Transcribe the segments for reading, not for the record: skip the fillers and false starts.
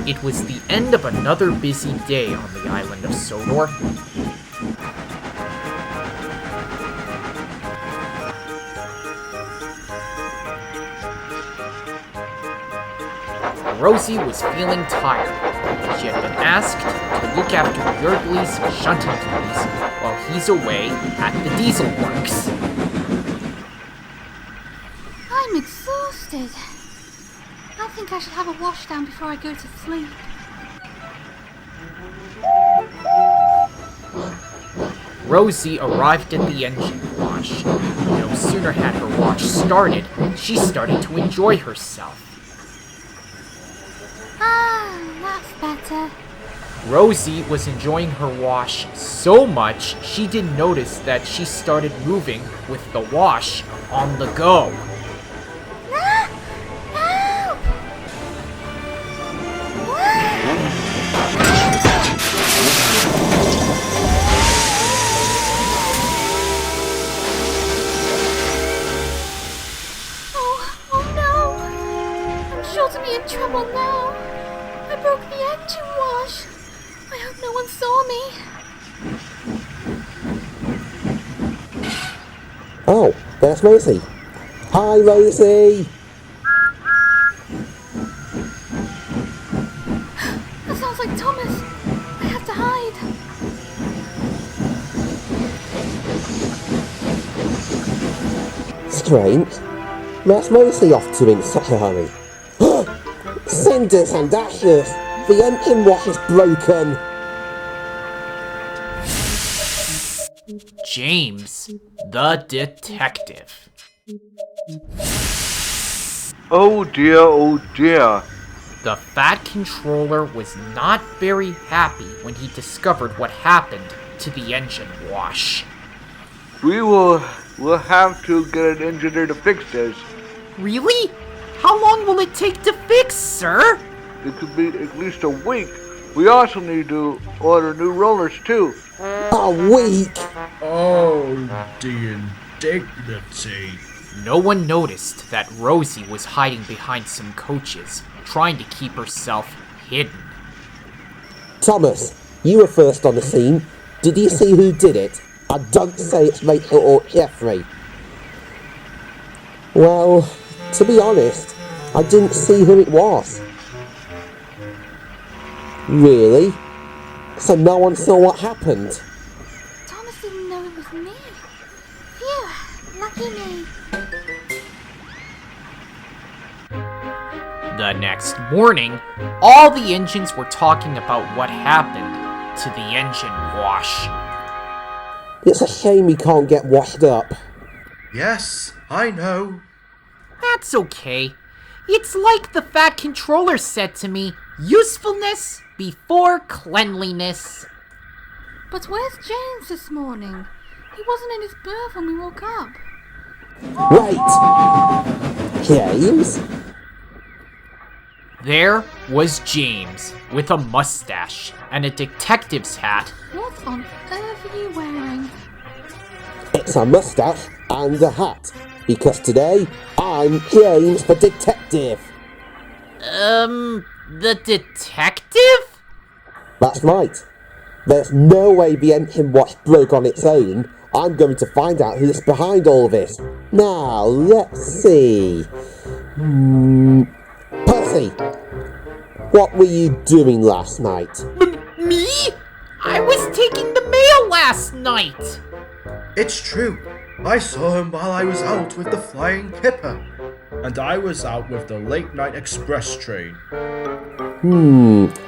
It was the end of another busy day on the island of Sodor. Rosie was feeling tired. She had been asked to look after Yeardley's shunting duties while he's away at the diesel works. I'm exhausted. I think I should have a wash down before I go to sleep. Rosie arrived at the engine wash. No sooner had her wash started, she started to enjoy herself. Ah, that's better. Rosie was enjoying her wash so much she didn't notice that she started moving with the wash on the go. Ah! Help! Oh no! I'm sure to be in trouble now. I broke the engine wash. I hope no one saw me. Oh, there's Rosie. Hi, Rosie! That sounds like Thomas. I have to hide. Strange. Where's Rosie off to in such a hurry? Cinders and ashes! The engine wash is broken! James, the detective. Oh dear, oh dear. The Fat Controller was not very happy when he discovered what happened to the engine wash. We'll have to get an engineer to fix this. Really? How long will it take to fix, sir? It could be at least a week. We also need to order new rollers too. A week! Oh, the indignity. No one noticed that Rosie was hiding behind some coaches, trying to keep herself hidden. Thomas, you were first on the scene. Did you see who did it? And don't say it's Rachel or Jeffrey. Well, to be honest, I didn't see who it was. Really? So no one saw what happened? Thomas didn't know it was me. Phew, lucky me. The next morning, all the engines were talking about what happened to the engine wash. It's a shame we can't get washed up. Yes, I know. That's okay. It's like the Fat Controller said to me, usefulness before cleanliness. But where's James this morning? He wasn't in his berth when we woke up. Wait! James? There was James, with a mustache and a detective's hat. What on earth are you wearing? It's a mustache and a hat. Because today, I'm James the Detective. The detective? That's right. There's no way the engine wash broke on its own. I'm going to find out who's behind all this. Now, let's see. Percy, what were you doing last night? Me? I was taking the mail last night. It's true. I saw him while I was out with the Flying Kipper. And I was out with the late night express train.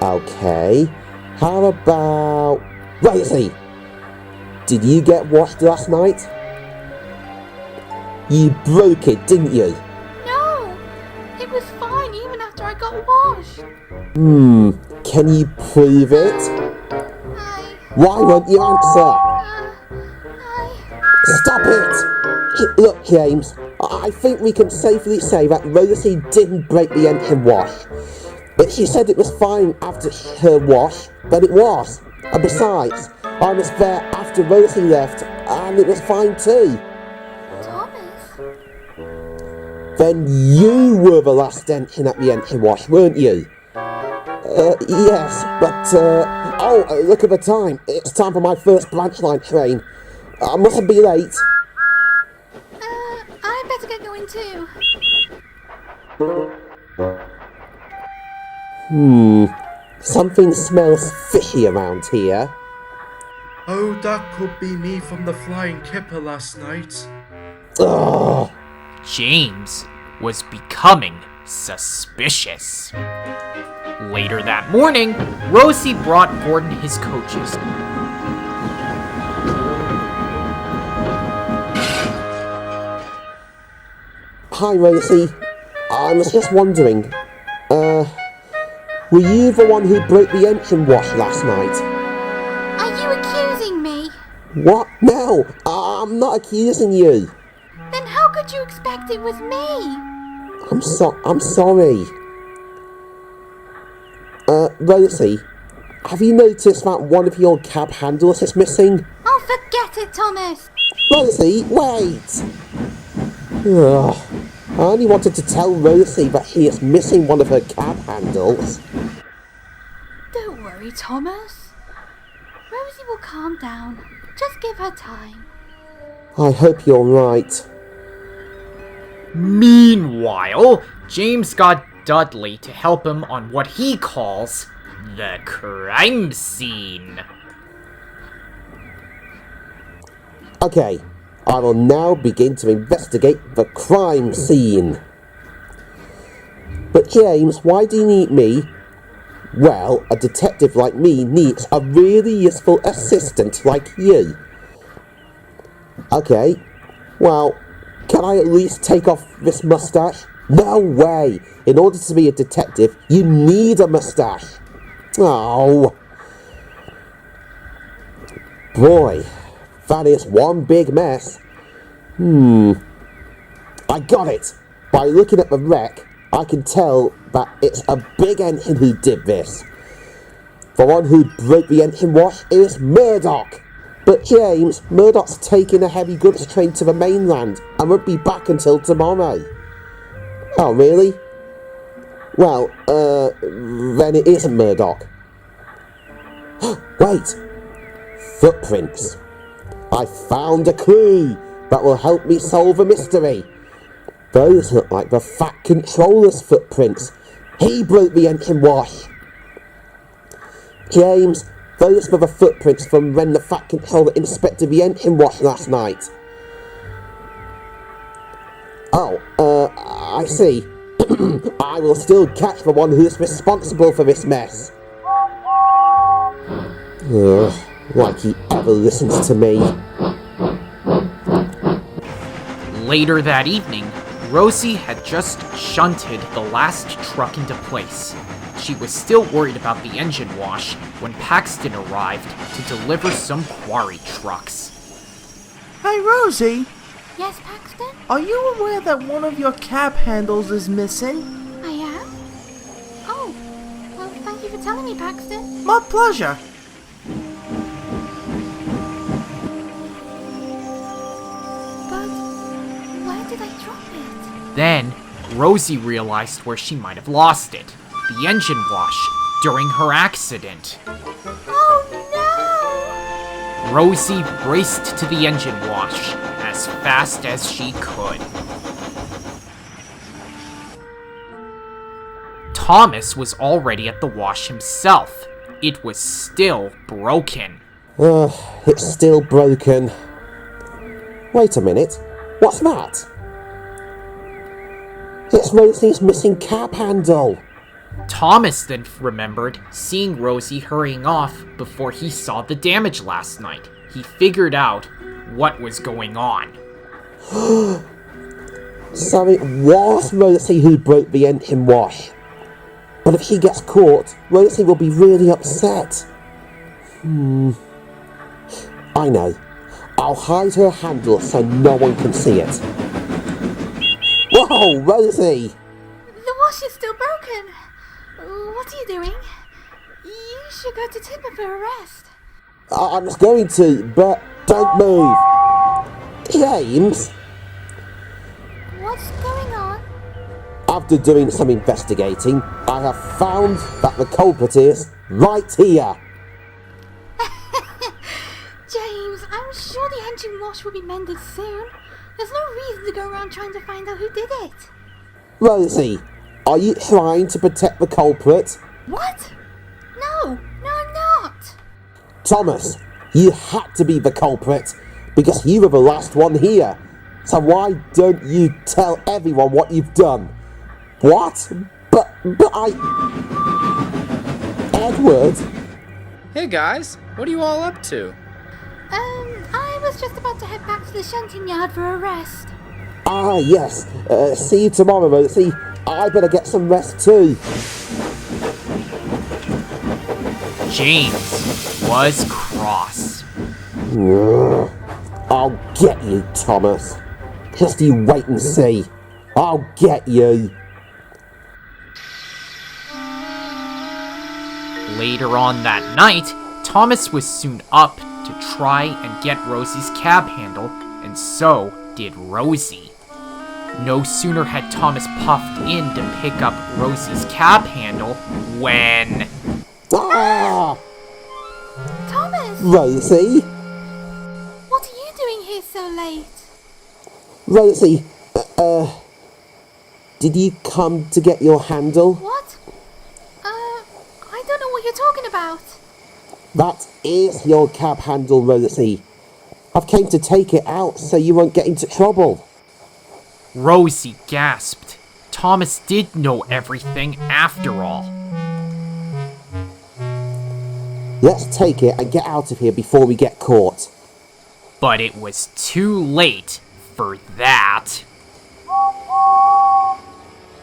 Okay. How about... Rosie! Did you get washed last night? You broke it, didn't you? No! It was fine even after I got washed. Can you prove it? Why won't you answer? Stop it! Look, James, I think we can safely say that Rosie didn't break the engine wash. But she said it was fine after her wash, but it was. And besides, I was there after Rosie left, and it was fine too. Thomas? Then you were the last engine at the engine wash, weren't you? Yes, but, look at the time. It's time for my first branch line train. I mustn't be late. I better get going too. Something smells fishy around here. Oh, that could be me from the flying kipper last night. Ugh. James was becoming suspicious. Later that morning, Rosie brought Gordon his coaches. Hi, Rosie. I was just wondering, were you the one who broke the engine wash last night? Are you accusing me? What? No, I'm not accusing you. Then how could you expect it was me? I'm sorry. Rosie, have you noticed that one of your cab handles is missing? Oh, forget it, Thomas. Rosie, wait! Ugh. I only wanted to tell Rosie that she is missing one of her cab handles. Don't worry, Thomas. Rosie will calm down. Just give her time. I hope you're right. Meanwhile, James got Dudley to help him on what he calls the crime scene. Okay, I will now begin to investigate the crime scene. But James, why do you need me? Well, a detective like me needs a really useful assistant like you. Okay, well, can I at least take off this mustache? No way! In order to be a detective, you need a mustache. Oh. Boy, that is one big mess. I got it! By looking at the wreck, I can tell that it's a big engine who did this. The one who broke the engine wash is Murdoch. But James, Murdoch's taking a heavy goods train to the mainland and won't be back until tomorrow. Oh, really? Well, then it isn't Murdoch. Wait! Footprints. I found a clue that will help me solve a mystery. Those look like the Fat Controller's footprints. He broke the engine wash. James, those were the footprints from when the Fat Controller inspected the engine wash last night. Oh, I see. I will still catch the one who's responsible for this mess. Ugh, like he ever listens to me. Later that evening, Rosie had just shunted the last truck into place. She was still worried about the engine wash when Paxton arrived to deliver some quarry trucks. Hey, Rosie, Yes, Paxton? are you aware that one of your cab handles is missing? I am? Oh, well, thank you for telling me, Paxton. My pleasure. But where did I drop it? Then, Rosie realized where she might have lost it. The engine wash during her accident. Oh no! Rosie raced to the engine wash as fast as she could. Thomas was already at the wash himself. It was still broken. Ugh, it's still broken. Wait a minute. What's that? It's Rosie's missing cab handle. Thomas then remembered seeing Rosie hurrying off before he saw the damage last night. He figured out what was going on. So it was Rosie who broke the engine wash. But if she gets caught, Rosie will be really upset. I know. I'll hide her handle so no one can see it. Whoa, Rosie! The wash is still broken. What are you doing? You should go to Tipper for a rest. I was going to, but don't move. James, What's going on? After doing some investigating, I have found that the culprit is right here. James, I'm sure the engine wash will be mended soon. There's no reason to go around trying to find out who did it. Rosie, are you trying to protect the culprit? What? No, I'm not. Thomas, you had to be the culprit because you were the last one here. So why don't you tell everyone what you've done? What? But I... Edward? Hey guys, what are you all up to? I was just about to head back to the Shunting Yard for a rest. Ah, yes. See you tomorrow, Rosie. I better get some rest too. James was cross. I'll get you, Thomas. Just you wait and see. I'll get you. Later on that night, Thomas was soon up to try and get Rosie's cab handle, and so did Rosie. No sooner had Thomas puffed in to pick up Rosie's cab handle when... Ah! Thomas! Rosie? What are you doing here so late? Rosie, did you come to get your handle? What? I don't know what you're talking about. That is your cab handle, Rosie. I've came to take it out so you won't get into trouble. Rosie gasped. Thomas did know everything after all. Let's take it and get out of here before we get caught. But it was too late for that.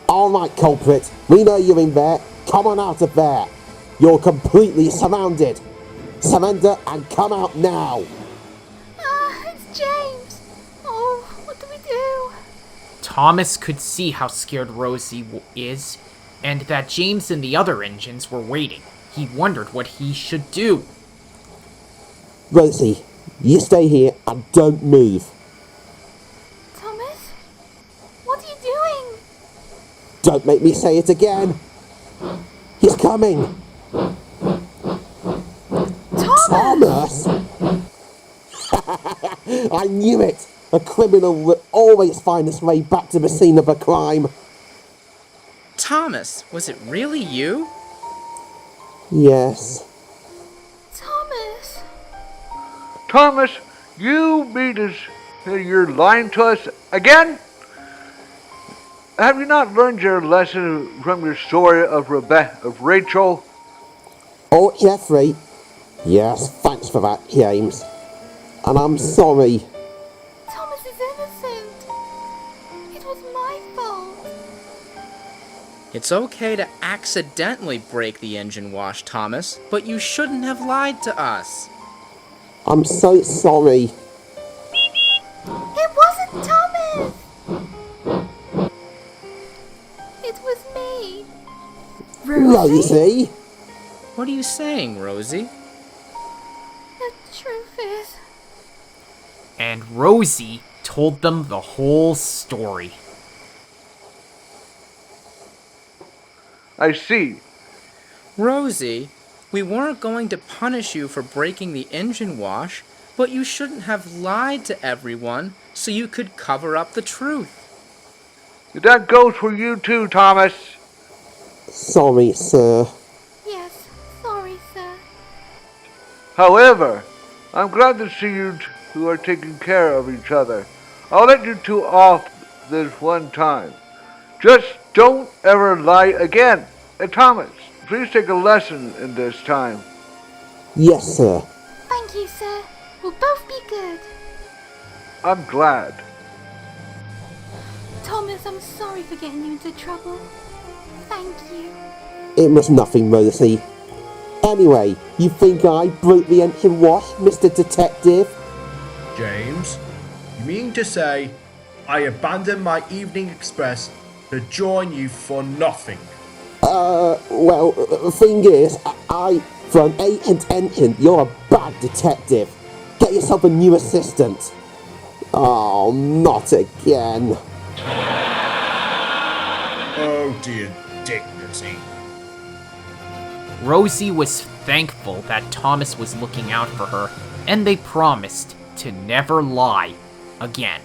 Alright, culprit. We know you're in there. Come on out of there. You're completely surrounded. Surrender and come out now. It's James. Oh, what do we do? Thomas could see how scared Rosie is, and that James and the other engines were waiting. He wondered what he should do. Rosie, you stay here and don't move. Thomas? What are you doing? Don't make me say it again. He's coming. Thomas! Thomas! I knew it! A criminal will always find his way back to the scene of a crime. Thomas, was it really you? Yes. Thomas! Thomas, you mean as you're lying to us again? Have you not learned your lesson from your story of Rachel? Oh, Jeffrey. Yes, thanks for that, James. And I'm sorry. Thomas is innocent. It was my fault. It's okay to accidentally break the engine wash, Thomas, but you shouldn't have lied to us. I'm so sorry. It wasn't Thomas! It was me. Rosie? What are you saying, Rosie? The truth is... And Rosie told them the whole story. I see. Rosie, we weren't going to punish you for breaking the engine wash, but you shouldn't have lied to everyone so you could cover up the truth. That goes for you too, Thomas. Sorry, sir. Yes, sorry, sir. However, I'm glad to see you two are taking care of each other. I'll let you two off this one time. Just don't ever lie again. And Thomas, please take a lesson in this time. Yes, sir. Thank you, sir. We'll both be good. I'm glad. Thomas, I'm sorry for getting you into trouble. Thank you. It was nothing, Rosie. Anyway, you think I broke the engine wash, Mr. Detective? James, you mean to say I abandoned my evening express to join you for nothing? Well, the thing is, for an ancient engine, you're a bad detective. Get yourself a new assistant. Oh, not again. Oh, the indignity. Rosie was thankful that Thomas was looking out for her, and they promised to never lie again.